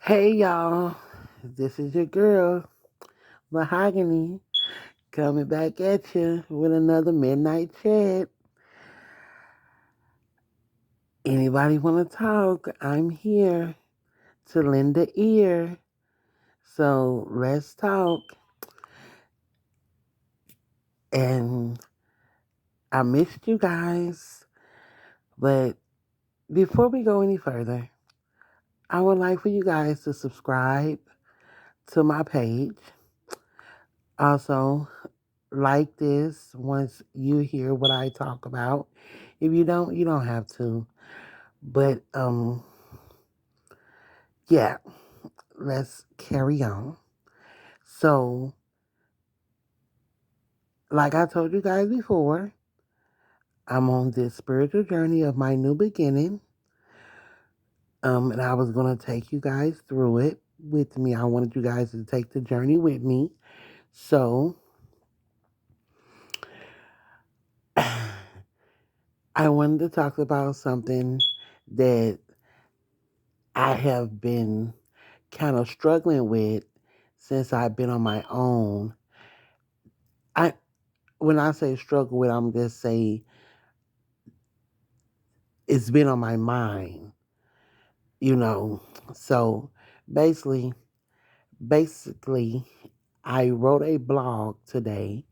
Hey y'all, this is your girl, Mahogany, coming back at you with another midnight chat. Anybody want to talk? I'm here to lend a ear. So let's talk. And I missed you guys, but before we go any further, I would like for you guys to subscribe to my page. Also, like this once you hear what I talk about. If you don't have to. But yeah, let's carry on. So, like I told you guys before, I'm on this spiritual journey of my new beginning. And I was gonna take you guys through it with me. I wanted you guys to take the journey with me. So I wanted to talk about something that I have been kind of struggling with since I've been on my own. I When I say struggle with, I'm just say it's been on my mind, you know. So basically, basically, I wrote a blog today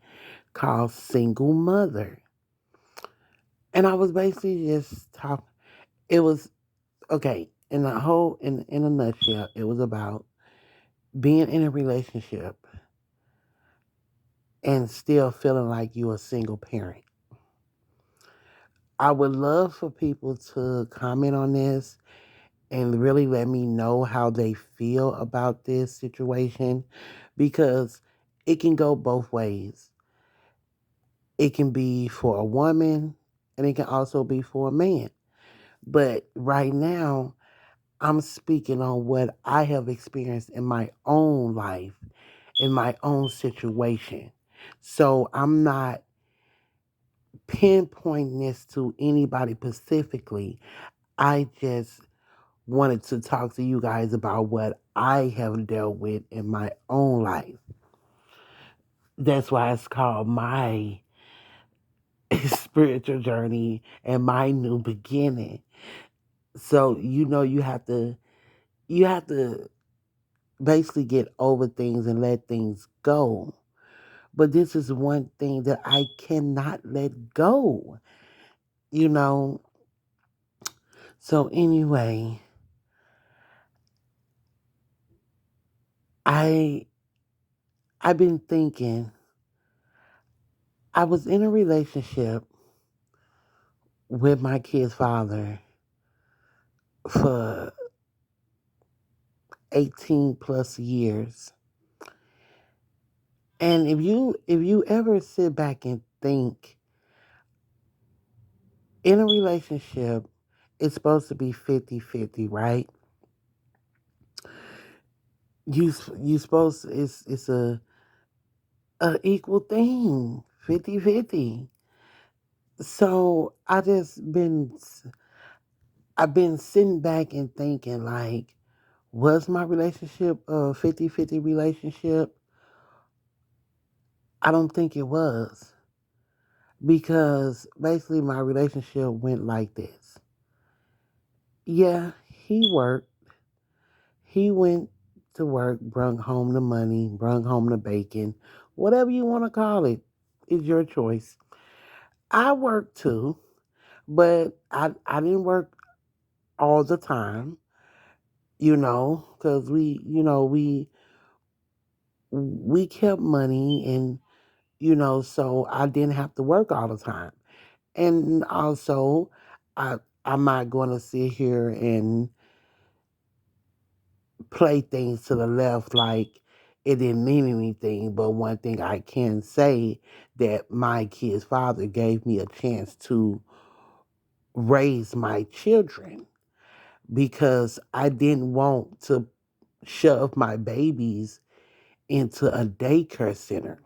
called Single Mother, and I was basically just talking. It was okay in a nutshell. It was about being in a relationship and still feeling like you're a single parent. I would love for people to comment on this and really let me know how they feel about this situation because it can go both ways. It can be for a woman and it can also be for a man. But right now, I'm speaking on what I have experienced in my own life, in my own situation. So I'm not pinpointing this to anybody specifically. I just wanted to talk to you guys about what I have dealt with in my own life. That's why it's called my spiritual journey and my new beginning. So you have to basically get over things and let things go. But this is one thing that I cannot let go, you know. So anyway, I I've been thinking I was in a relationship with my kid's father for 18 plus years. And if you ever sit back and think in a relationship it's supposed to be 50-50, right? You supposed it's a equal thing, 50-50. So I've been sitting back and thinking like was my relationship a 50-50 relationship? I don't think it was because basically my relationship went like this. Yeah, he worked. He went to work, brung home the money, brung home the bacon, whatever you want to call it, is your choice. I worked too, but I didn't work all the time, because we kept money and so I didn't have to work all the time. And also, I I'm not going to sit here and play things to the left like it didn't mean anything. But one thing I can say that my kid's father gave me a chance to raise my children because I didn't want to shove my babies into a daycare center.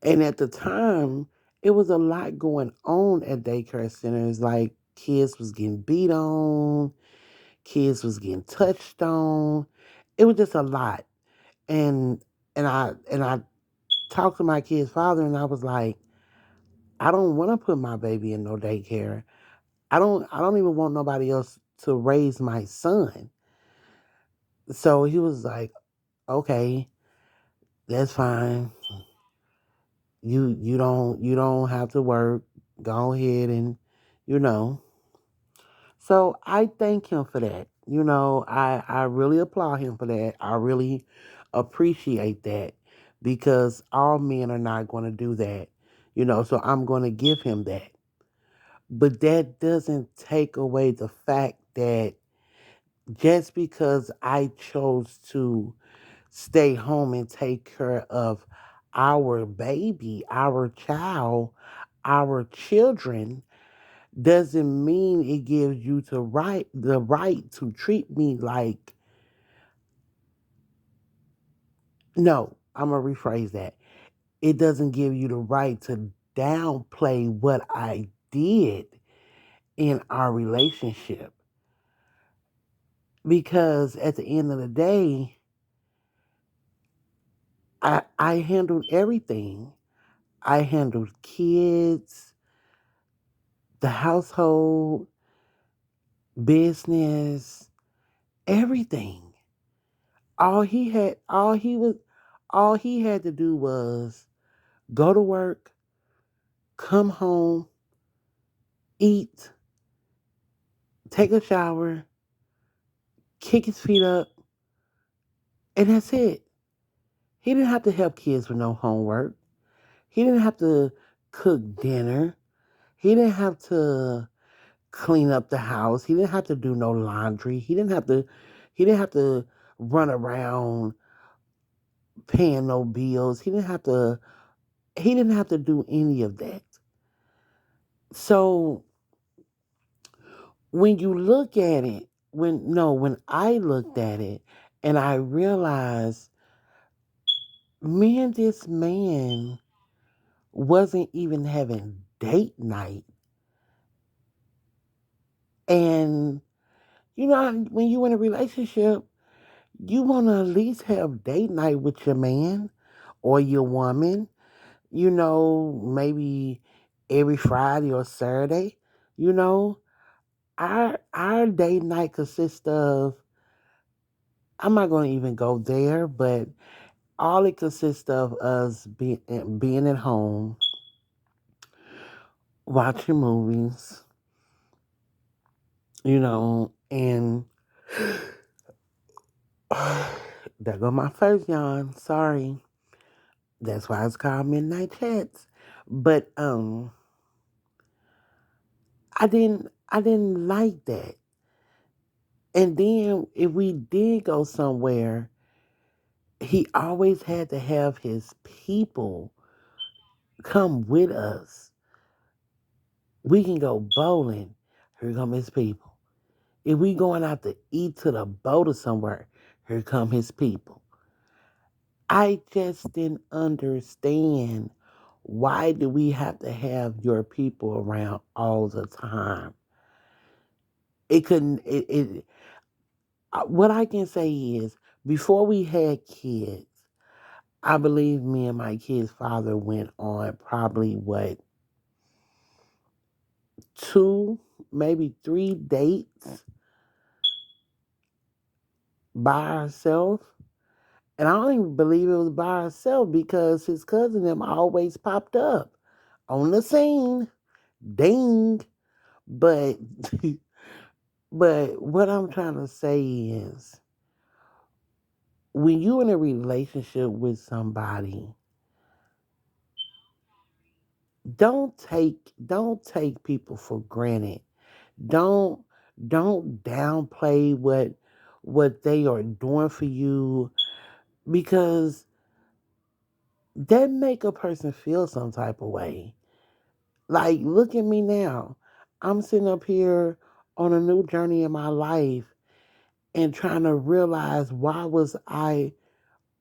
And at the time, it was a lot going on at daycare centers. Like kids was getting beat on, Kids was getting touched on. It was just a lot. And and I talked to my kid's father and I was like, I don't want to put my baby in no daycare. I don't even want nobody else to raise my son. So he was like, okay, that's fine. You don't have to work. Go ahead and you know. So I thank him for that. I really applaud him for that. I really appreciate that because all men are not going to do that. So I'm going to give him that. But that doesn't take away the fact that just because I chose to stay home and take care of our baby, our child, our children, doesn't mean it gives you the right to treat me like, no, I'm gonna rephrase that. It doesn't give you the right to downplay what I did in our relationship. Because at the end of the day, I handled everything. I handled kids, the household, business, everything. All he had to do was go to work, come home, eat, take a shower, kick his feet up, and that's it. He didn't have to help kids with no homework. He didn't have to cook dinner. He didn't have to clean up the house. He didn't have to do no laundry. He didn't have to run around paying no bills. He didn't have to do any of that. So when you look at it, when I looked at it and I realized me and this man wasn't even having date night. And when you in a relationship, you want to at least have date night with your man or your woman, maybe every Friday or Saturday. You know, our date night consists of, I'm not going to even go there, but all it consists of us being at home, watching movies, and there go my first yawn. Sorry. That's why it's called Midnight Chats. But I didn't like that. And then if we did go somewhere, he always had to have his people come with us. We can go bowling. Here come his people. If we going out to eat to the boat or somewhere, here come his people. I just didn't understand, why do we have to have your people around all the time? It couldn't. What I can say is, before we had kids, I believe me and my kid's father went on probably what, two, maybe three dates by ourselves. And I don't even believe it was by ourselves because his cousin them always popped up on the scene. Ding. But but what I'm trying to say is, when you're in a relationship with somebody, don't take people for granted. Don't don't downplay what they are doing for you, because that make a person feel some type of way. Like, look at me now. I'm sitting up here on a new journey in my life and trying to realize, why was I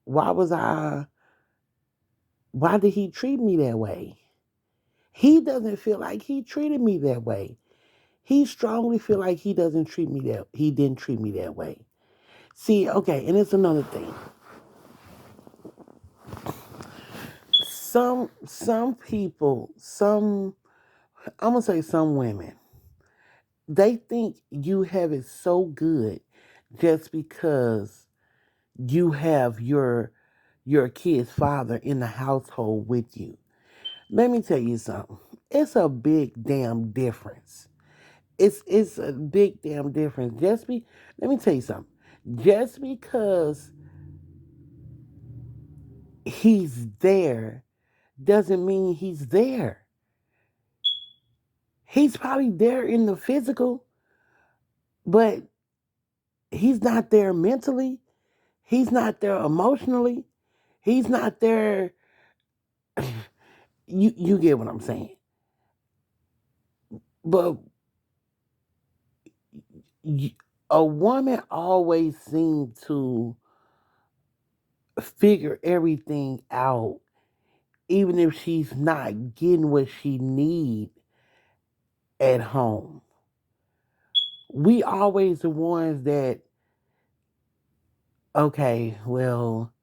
why did he treat me that way? He doesn't feel like he treated me that way. He strongly feel like he didn't treat me that way. See, okay, and it's another thing. Some people, some I'm gonna say some women, they think you have it so good just because you have your kid's father in the household with you. Let me tell you something. It's a big damn difference. It's a big damn difference. Let me tell you something. Just because he's there doesn't mean he's there. He's probably there in the physical, but he's not there mentally. He's not there emotionally. He's not there. You get what I'm saying. But y- a woman always seems to figure everything out, even if she's not getting what she need at home. We always the ones that, okay, well,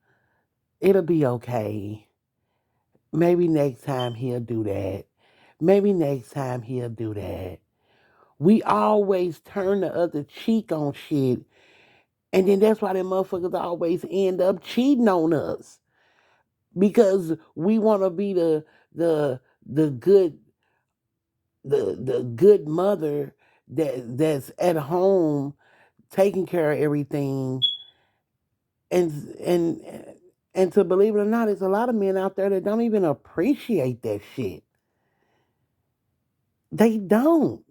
it'll be okay. Maybe next time he'll do that. Maybe next time he'll do that. We always turn the other cheek on shit, and then that's why them motherfuckers always end up cheating on us because we want to be the good the good mother that's at home taking care of everything, and to believe it or not, there's a lot of men out there that don't even appreciate that shit. They don't,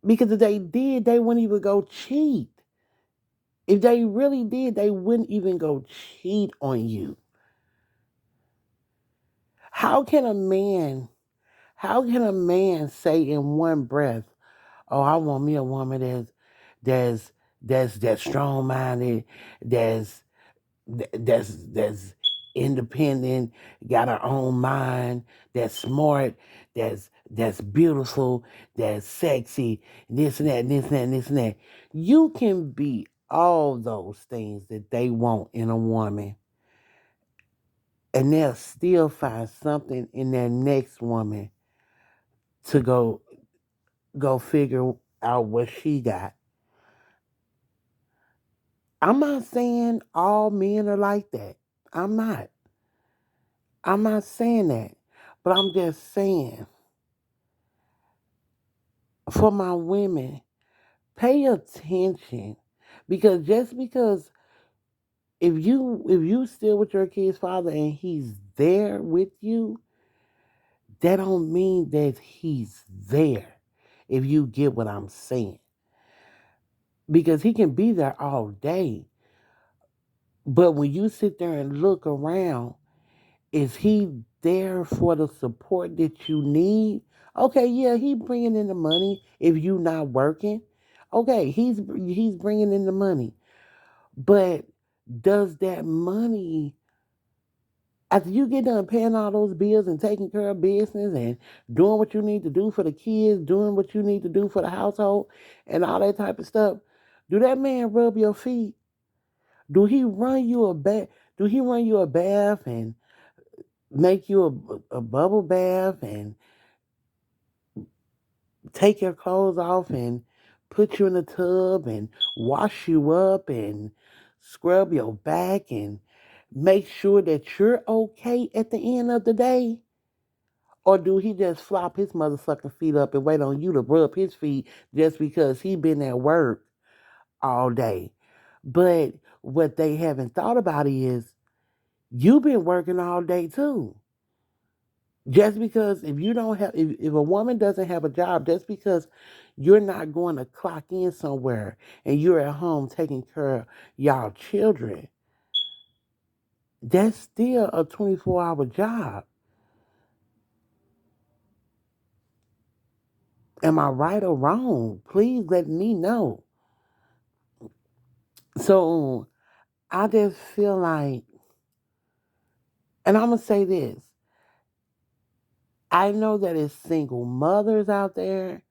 because if they did, they wouldn't even go cheat. If they really did, they wouldn't even go cheat on you. How can a man how can a man say in one breath, "Oh, I want me a woman that's that's strong minded, that's that's independent, got her own mind, that's smart, that's beautiful, that's sexy, this and that, and this and that, and this and that." You can be all those things that they want in a woman, and they'll still find something in their next woman to go figure out what she got. I'm not saying all men are like that. I'm not. I'm not saying that. But I'm just saying, for my women, pay attention. Because just because if you still with your kid's father and he's there with you, that don't mean that he's there. If you get what I'm saying. Because he can be there all day. But when you sit there and look around, is he there for the support that you need? Okay, yeah, he bringing in the money if you not working. Okay, he's bringing in the money. But does that money, after you get done paying all those bills and taking care of business and doing what you need to do for the kids, doing what you need to do for the household and all that type of stuff, do that man rub your feet? Do he run you a bath? Do he run you a bath and make you a bubble bath and take your clothes off and put you in the tub and wash you up and scrub your back and make sure that you're okay at the end of the day? Or do he just flop his motherfucking feet up and wait on you to rub his feet just because he been at work all day? But what they haven't thought about is you've been working all day too. Just because if you don't have if a woman doesn't have a job, just because you're not going to clock in somewhere and you're at home taking care of y'all children, that's still a 24-hour job. Am I right or wrong? Please let me know. So I just feel like, and I'm gonna say this, I know that it's single mothers out there,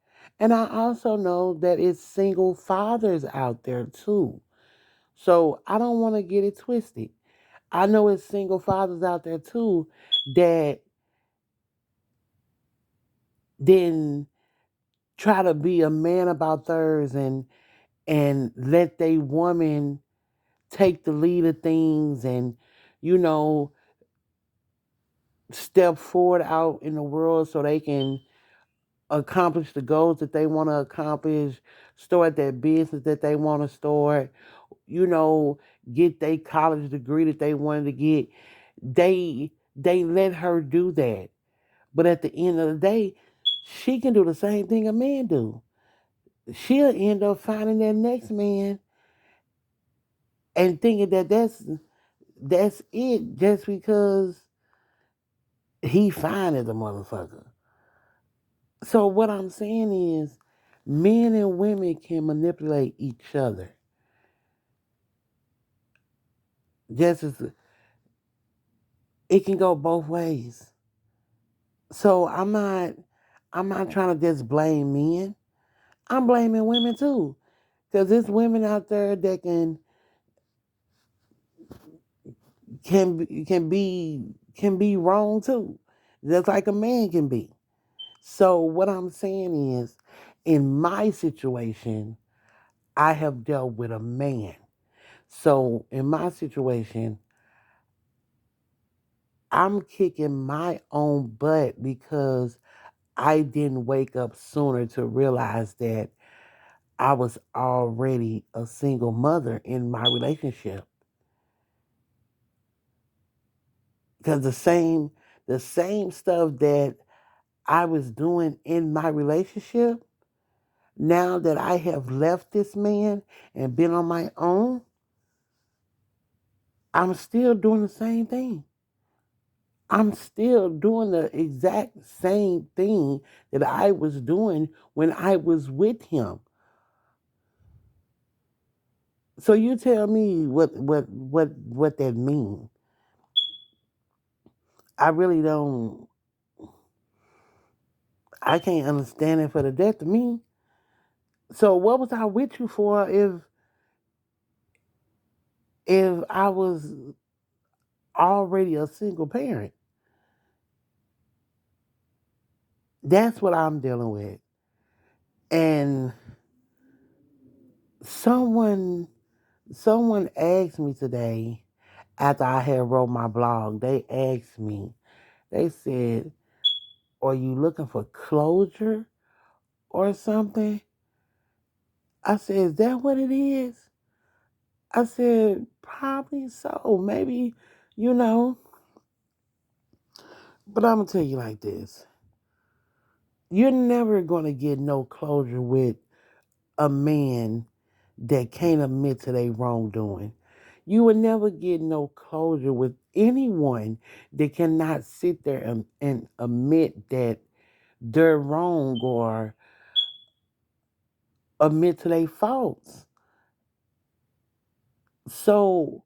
And I also know that it's single fathers out there too. So I don't want to get it twisted. I know it's single fathers out there too that then try to be a man about theirs and let they woman take the lead of things and you know step forward out in the world so they can accomplish the goals that they want to accomplish, start that business that they want to start, you know, get their college degree that they wanted to get. They let her do that. But at the end of the day, she can do the same thing a man do. She'll end up finding that next man and thinking that that's it just because he fine as a motherfucker. So what I'm saying is men and women can manipulate each other. Just as it can go both ways. So I'm not trying to just blame men. I'm blaming women too. Because there's women out there that can be wrong too. Just like a man can be. So what I'm saying is in my situation, I have dealt with a man. So in my situation, I'm kicking my own butt because I didn't wake up sooner to realize that I was already a single mother in my relationship. Because the same stuff that I was doing in my relationship, now that I have left this man and been on my own, I'm still doing the same thing. I'm still doing the exact same thing that I was doing when I was with him. So you tell me what that means. I really don't. I can't understand it for the death of me. So what was I with you for if I was already a single parent? That's what I'm dealing with. And someone someone asked me today after I had wrote my blog. They asked me. They said, "Are you looking for closure or something?" I said, "Is that what it is?" I said, "Probably so. Maybe, you know." But I'm gonna tell you like this: you're never gonna get no closure with a man that can't admit to their wrongdoing. You will never get no closure with anyone that cannot sit there and admit that they're wrong or admit to their faults. So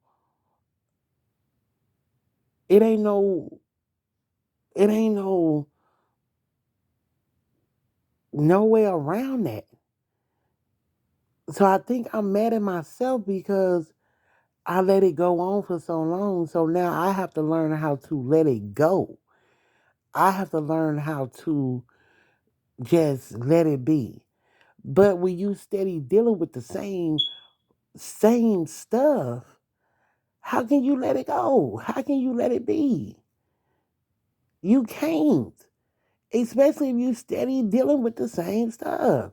it ain't no it ain't no way around that. So I think I'm mad at myself because I let it go on for so long. So now I have to learn how to let it go. I have to learn how to just let it be. But when you steady dealing with the same stuff, how can you let it go? How can you let it be? You can't. Especially if you steady dealing with the same stuff.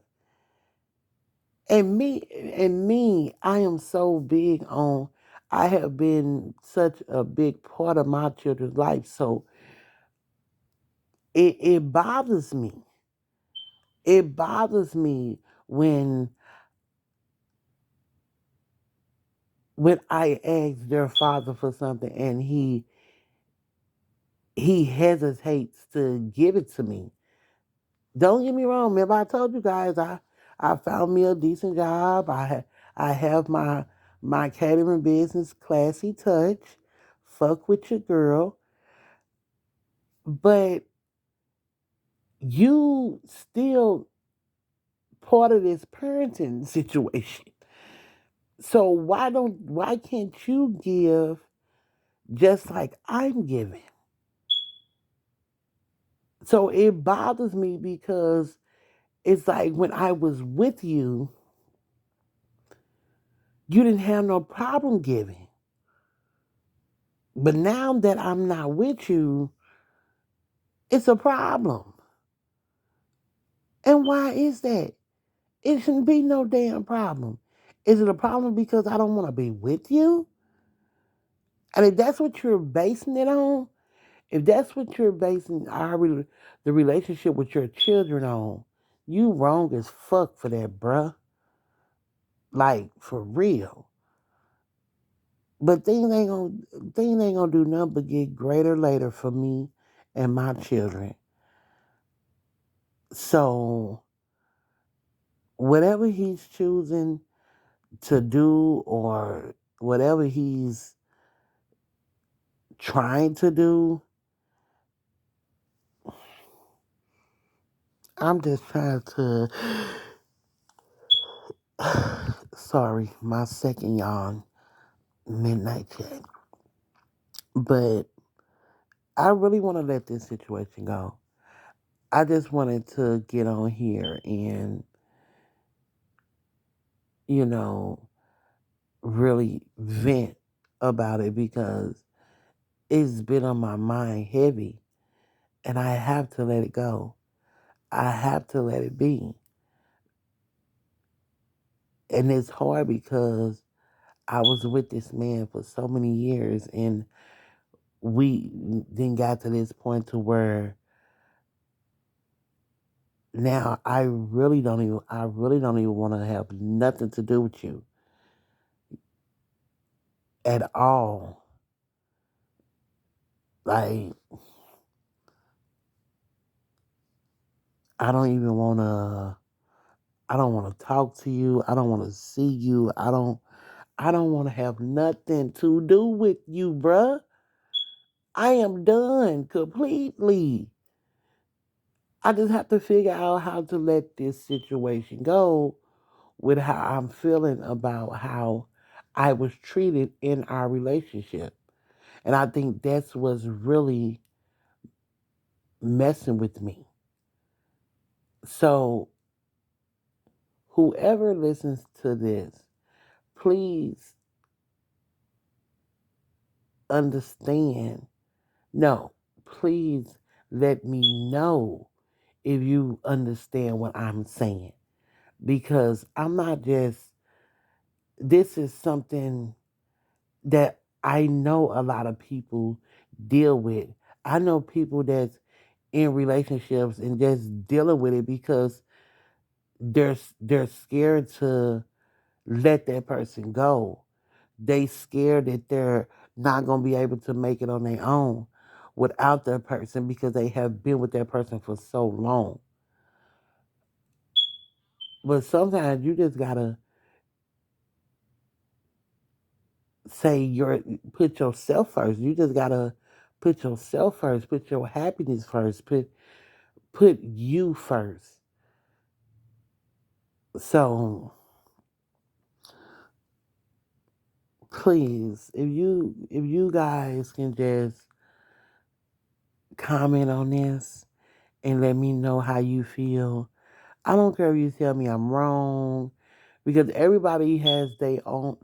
And me, I am so big on I have been such a big part of my children's life. So it bothers me. It bothers me when when I ask their father for something and he hesitates to give it to me. Don't get me wrong. Remember I told you guys I found me a decent job. I have my catering business, Classy Touch. Fuck with your girl. But you still part of this parenting situation. So why can't you give just like I'm giving? So it bothers me because it's like when I was with you, you didn't have no problem giving. But now that I'm not with you, it's a problem. And why is that? It shouldn't be no damn problem. Is it a problem because I don't want to be with you? And if that's what you're basing it on, if that's what you're basing the relationship with your children on, you wrong as fuck for that, bruh. Like for real. But things ain't gonna do nothing but get greater later for me and my children. So whatever he's choosing to do or whatever he's trying to do, I'm just trying to sorry, my second yawn, midnight check. But I really want to let this situation go. I just wanted to get on here and, you know, really vent about it because it's been on my mind heavy and I have to let it go. I have to let it be. And it's hard because I was with this man for so many years and we then got to this point to where now I really don't even want to have nothing to do with you at all. Like I don't want to talk to you. I don't want to see you. I don't want to have nothing to do with you, bruh. I am done completely. I just have to figure out how to let this situation go with how I'm feeling about how I was treated in our relationship. And I think that's what's really messing with me. So, whoever listens to this, please understand. No, please let me know if you understand what I'm saying. Because I'm not just, this is something that I know a lot of people deal with. I know people that's in relationships and just dealing with it because they're scared to let that person go. They scared that they're not gonna be able to make it on their own without that person because they have been with that person for so long. But sometimes you just gotta say your put yourself first. You just gotta put yourself first, put your happiness first, put you first. So please, if you guys can just comment on this and let me know how you feel. I don't care if you tell me I'm wrong because everybody has their own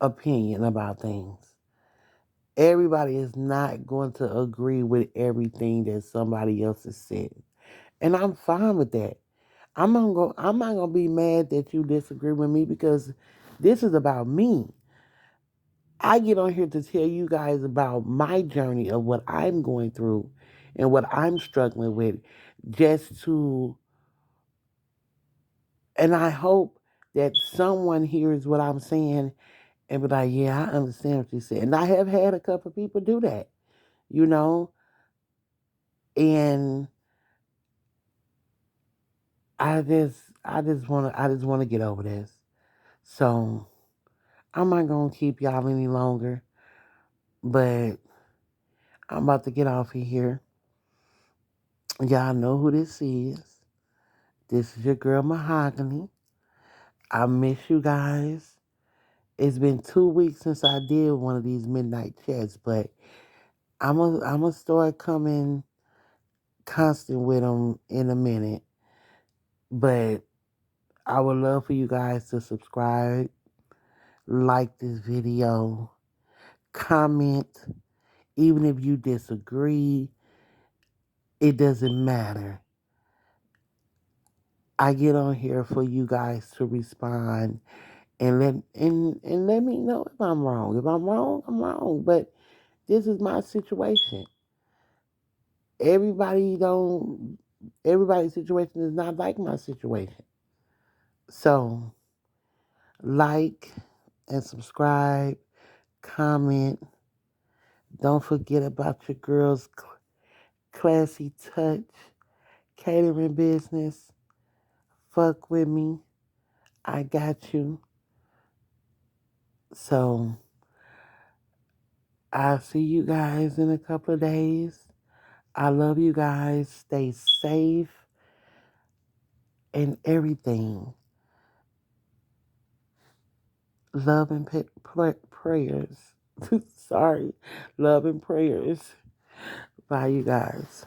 opinion about things. Everybody is not going to agree with everything that somebody else has said. And I'm fine with that. I'm not gonna be mad that you disagree with me because this is about me. I get on here to tell you guys about my journey of what I'm going through and what I'm struggling with just to and I hope that someone hears what I'm saying and be like, yeah, I understand what you said. And I have had a couple of people do that, you know, and I just want to get over this. So I'm not gonna keep y'all any longer, but I'm about to get off of here. Y'all know who this is. This is your girl Mahogany. I miss you guys. It's been 2 weeks since I did one of these midnight chats, but I'm gonna start coming constant with them in a minute. But I would love for you guys to subscribe, like this video, comment. Even if you disagree, it doesn't matter. I get on here for you guys to respond and let me know if I'm wrong. If I'm wrong, I'm wrong. But this is my situation. Everybody don't everybody's situation is not like my situation. So like and subscribe, comment. Don't forget about your girl's classy touch, catering business. Fuck with me. I got you. So I'll see you guys in a couple of days. I love you guys. Stay safe and everything. Love and prayers. Sorry. Love and prayers. Bye, you guys.